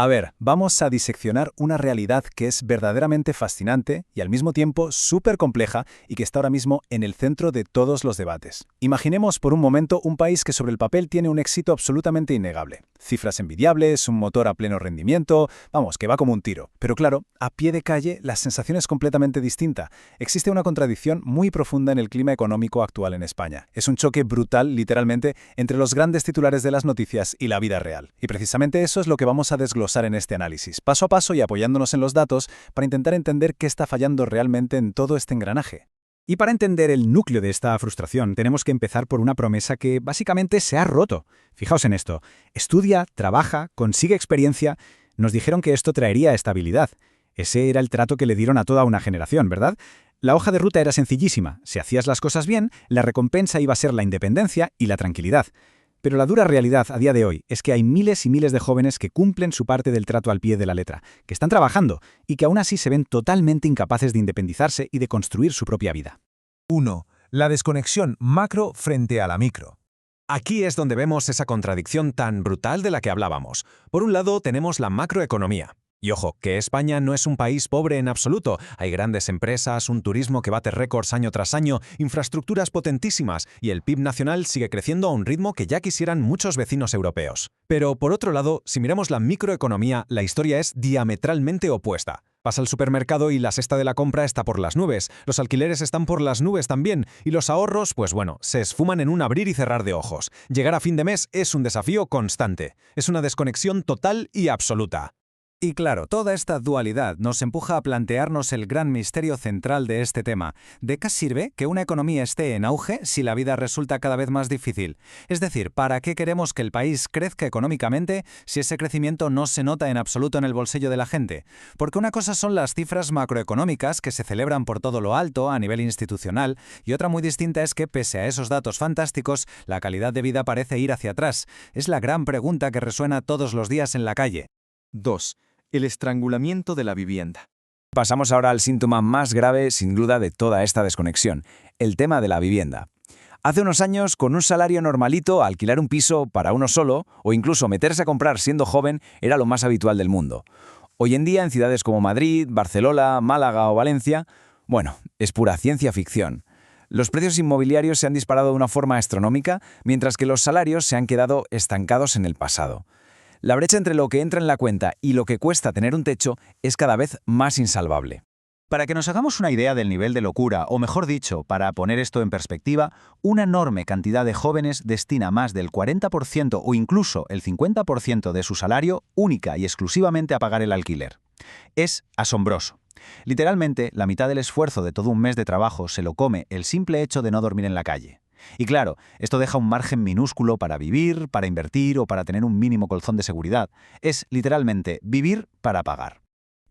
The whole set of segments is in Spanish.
A ver, vamos a diseccionar una realidad que es verdaderamente fascinante y al mismo tiempo súper compleja y que está ahora mismo en el centro de todos los debates. Imaginemos por un momento un país que sobre el papel tiene un éxito absolutamente innegable. Cifras envidiables, un motor a pleno rendimiento, vamos, que va como un tiro. Pero claro, a pie de calle la sensación es completamente distinta. Existe una contradicción muy profunda en el clima económico actual en España. Es un choque brutal, literalmente, entre los grandes titulares de las noticias y la vida real. Y precisamente eso es lo que vamos a desglosar en este análisis, paso a paso y apoyándonos en los datos para intentar entender qué está fallando realmente en todo este engranaje. Y para entender el núcleo de esta frustración, tenemos que empezar por una promesa que básicamente se ha roto. Fijaos en esto. Estudia, trabaja, consigue experiencia. Nos dijeron que esto traería estabilidad. Ese era el trato que le dieron a toda una generación, ¿verdad? La hoja de ruta era sencillísima. Si hacías las cosas bien, la recompensa iba a ser la independencia y la tranquilidad. Pero la dura realidad a día de hoy es que hay miles y miles de jóvenes que cumplen su parte del trato al pie de la letra, que están trabajando y que aún así se ven totalmente incapaces de independizarse y de construir su propia vida. 1. La desconexión macro frente a la micro. Aquí es donde vemos esa contradicción tan brutal de la que hablábamos. Por un lado tenemos la macroeconomía. Y ojo, que España no es un país pobre en absoluto. Hay grandes empresas, un turismo que bate récords año tras año, infraestructuras potentísimas y el PIB nacional sigue creciendo a un ritmo que ya quisieran muchos vecinos europeos. Pero por otro lado, si miramos la microeconomía, la historia es diametralmente opuesta. Vas al supermercado y la cesta de la compra está por las nubes, los alquileres están por las nubes también, y los ahorros, pues bueno, se esfuman en un abrir y cerrar de ojos. Llegar a fin de mes es un desafío constante. Es una desconexión total y absoluta. Y claro, toda esta dualidad nos empuja a plantearnos el gran misterio central de este tema. ¿De qué sirve que una economía esté en auge si la vida resulta cada vez más difícil? Es decir, ¿para qué queremos que el país crezca económicamente si ese crecimiento no se nota en absoluto en el bolsillo de la gente? Porque una cosa son las cifras macroeconómicas que se celebran por todo lo alto a nivel institucional y otra muy distinta es que, pese a esos datos fantásticos, la calidad de vida parece ir hacia atrás. Es la gran pregunta que resuena todos los días en la calle. 2. El estrangulamiento de la vivienda. Pasamos ahora al síntoma más grave, sin duda, de toda esta desconexión, el tema de la vivienda. Hace unos años, con un salario normalito, alquilar un piso para uno solo, o incluso meterse a comprar siendo joven, era lo más habitual del mundo. Hoy en día, en ciudades como Madrid, Barcelona, Málaga o Valencia, bueno, es pura ciencia ficción. Los precios inmobiliarios se han disparado de una forma astronómica, mientras que los salarios se han quedado estancados en el pasado. La brecha entre lo que entra en la cuenta y lo que cuesta tener un techo es cada vez más insalvable. Para que nos hagamos una idea del nivel de locura, o mejor dicho, para poner esto en perspectiva, una enorme cantidad de jóvenes destina más del 40% o incluso el 50% de su salario única y exclusivamente a pagar el alquiler. Es asombroso. Literalmente, la mitad del esfuerzo de todo un mes de trabajo se lo come el simple hecho de no dormir en la calle. Y claro, esto deja un margen minúsculo para vivir, para invertir o para tener un mínimo colchón de seguridad. Es literalmente vivir para pagar.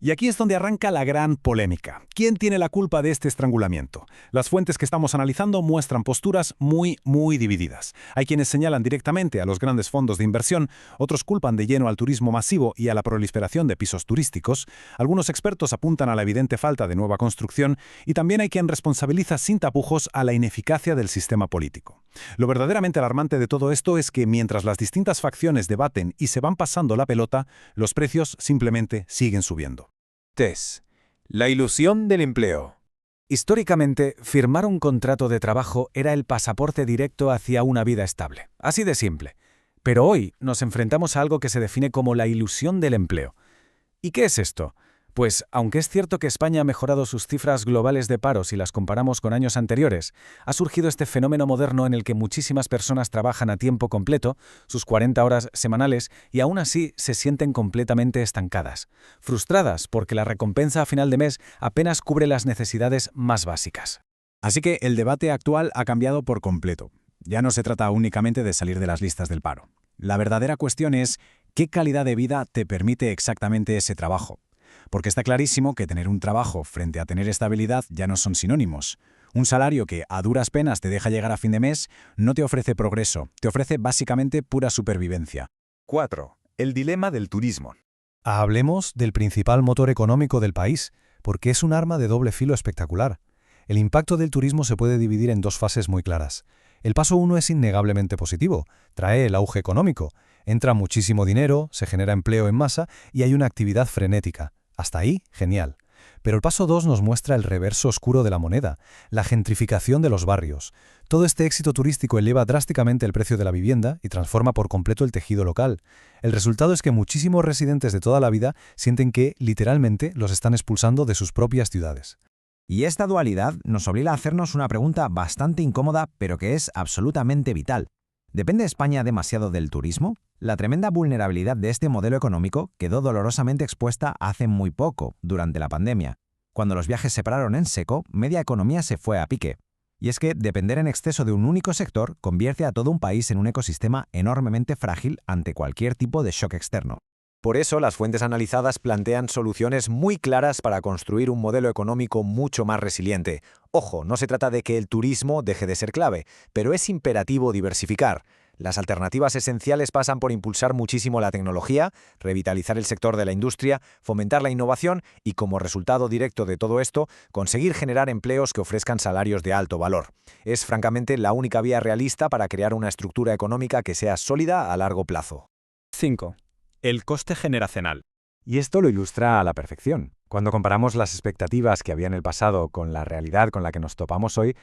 Y aquí es donde arranca la gran polémica. ¿Quién tiene la culpa de este estrangulamiento? Las fuentes que estamos analizando muestran posturas muy divididas. Hay quienes señalan directamente a los grandes fondos de inversión, otros culpan de lleno al turismo masivo y a la proliferación de pisos turísticos, algunos expertos apuntan a la evidente falta de nueva construcción y también hay quien responsabiliza sin tapujos a la ineficacia del sistema político. Lo verdaderamente alarmante de todo esto es que mientras las distintas facciones debaten y se van pasando la pelota, los precios simplemente siguen subiendo. 3. La ilusión del empleo. Históricamente, firmar un contrato de trabajo era el pasaporte directo hacia una vida estable. Así de simple. Pero hoy nos enfrentamos a algo que se define como la ilusión del empleo. ¿Y qué es esto? Pues, aunque es cierto que España ha mejorado sus cifras globales de paro si las comparamos con años anteriores, ha surgido este fenómeno moderno en el que muchísimas personas trabajan a tiempo completo, sus 40 horas semanales, y aún así se sienten completamente estancadas, frustradas porque la recompensa a final de mes apenas cubre las necesidades más básicas. Así que el debate actual ha cambiado por completo. Ya no se trata únicamente de salir de las listas del paro. La verdadera cuestión es, ¿qué calidad de vida te permite exactamente ese trabajo? Porque está clarísimo que tener un trabajo frente a tener estabilidad ya no son sinónimos. Un salario que a duras penas te deja llegar a fin de mes no te ofrece progreso, te ofrece básicamente pura supervivencia. 4. El dilema del turismo. Hablemos del principal motor económico del país, porque es un arma de doble filo espectacular. El impacto del turismo se puede dividir en dos fases muy claras. El paso 1 es innegablemente positivo, trae el auge económico. Entra muchísimo dinero, se genera empleo en masa y hay una actividad frenética. Hasta ahí, genial. Pero el paso 2 nos muestra el reverso oscuro de la moneda, la gentrificación de los barrios. Todo este éxito turístico eleva drásticamente el precio de la vivienda y transforma por completo el tejido local. El resultado es que muchísimos residentes de toda la vida sienten que, literalmente, los están expulsando de sus propias ciudades. Y esta dualidad nos obliga a hacernos una pregunta bastante incómoda, pero que es absolutamente vital. ¿Depende España demasiado del turismo? La tremenda vulnerabilidad de este modelo económico quedó dolorosamente expuesta hace muy poco, durante la pandemia. Cuando los viajes se pararon en seco, media economía se fue a pique. Y es que depender en exceso de un único sector convierte a todo un país en un ecosistema enormemente frágil ante cualquier tipo de shock externo. Por eso, las fuentes analizadas plantean soluciones muy claras para construir un modelo económico mucho más resiliente. Ojo, no se trata de que el turismo deje de ser clave, pero es imperativo diversificar. Las alternativas esenciales pasan por impulsar muchísimo la tecnología, revitalizar el sector de la industria, fomentar la innovación y, como resultado directo de todo esto, conseguir generar empleos que ofrezcan salarios de alto valor. Es, francamente, la única vía realista para crear una estructura económica que sea sólida a largo plazo. 5. El coste generacional. Y esto lo ilustra a la perfección. Cuando comparamos las expectativas que había en el pasado con la realidad con la que nos topamos hoy,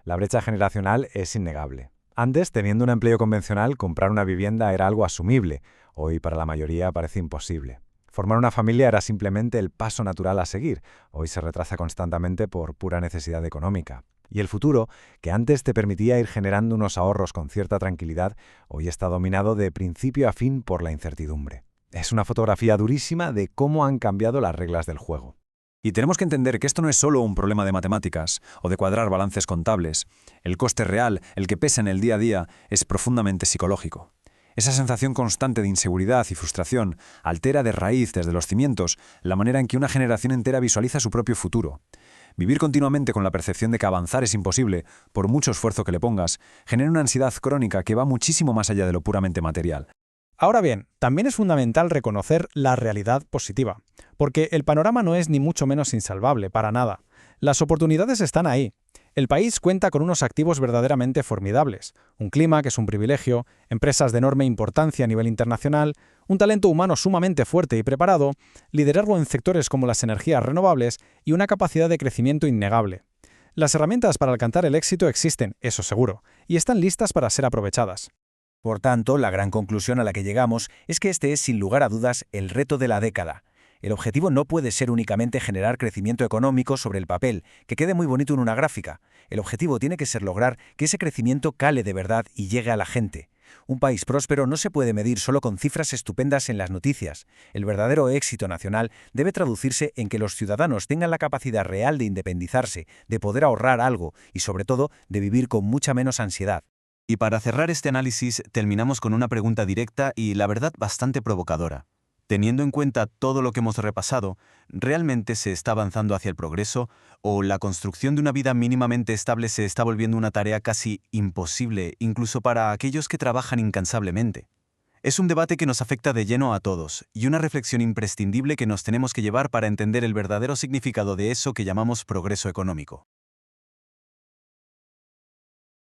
la brecha generacional es innegable. Antes, teniendo un empleo convencional, comprar una vivienda era algo asumible. Hoy, para la mayoría, parece imposible. Formar una familia era simplemente el paso natural a seguir. Hoy se retrasa constantemente por pura necesidad económica. Y el futuro, que antes te permitía ir generando unos ahorros con cierta tranquilidad, hoy está dominado de principio a fin por la incertidumbre. Es una fotografía durísima de cómo han cambiado las reglas del juego. Y tenemos que entender que esto no es solo un problema de matemáticas o de cuadrar balances contables. El coste real, el que pesa en el día a día, es profundamente psicológico. Esa sensación constante de inseguridad y frustración altera de raíz desde los cimientos la manera en que una generación entera visualiza su propio futuro. Vivir continuamente con la percepción de que avanzar es imposible, por mucho esfuerzo que le pongas, genera una ansiedad crónica que va muchísimo más allá de lo puramente material. Ahora bien, también es fundamental reconocer la realidad positiva, porque el panorama no es ni mucho menos insalvable, para nada. Las oportunidades están ahí. El país cuenta con unos activos verdaderamente formidables, un clima que es un privilegio, empresas de enorme importancia a nivel internacional, un talento humano sumamente fuerte y preparado, liderazgo en sectores como las energías renovables y una capacidad de crecimiento innegable. Las herramientas para alcanzar el éxito existen, eso seguro, y están listas para ser aprovechadas. Por tanto, la gran conclusión a la que llegamos es que este es, sin lugar a dudas, el reto de la década. El objetivo no puede ser únicamente generar crecimiento económico sobre el papel, que quede muy bonito en una gráfica. El objetivo tiene que ser lograr que ese crecimiento cale de verdad y llegue a la gente. Un país próspero no se puede medir solo con cifras estupendas en las noticias. El verdadero éxito nacional debe traducirse en que los ciudadanos tengan la capacidad real de independizarse, de poder ahorrar algo y, sobre todo, de vivir con mucha menos ansiedad. Y para cerrar este análisis, terminamos con una pregunta directa y, la verdad, bastante provocadora. Teniendo en cuenta todo lo que hemos repasado, ¿realmente se está avanzando hacia el progreso o la construcción de una vida mínimamente estable se está volviendo una tarea casi imposible, incluso para aquellos que trabajan incansablemente? Es un debate que nos afecta de lleno a todos y una reflexión imprescindible que nos tenemos que llevar para entender el verdadero significado de eso que llamamos progreso económico.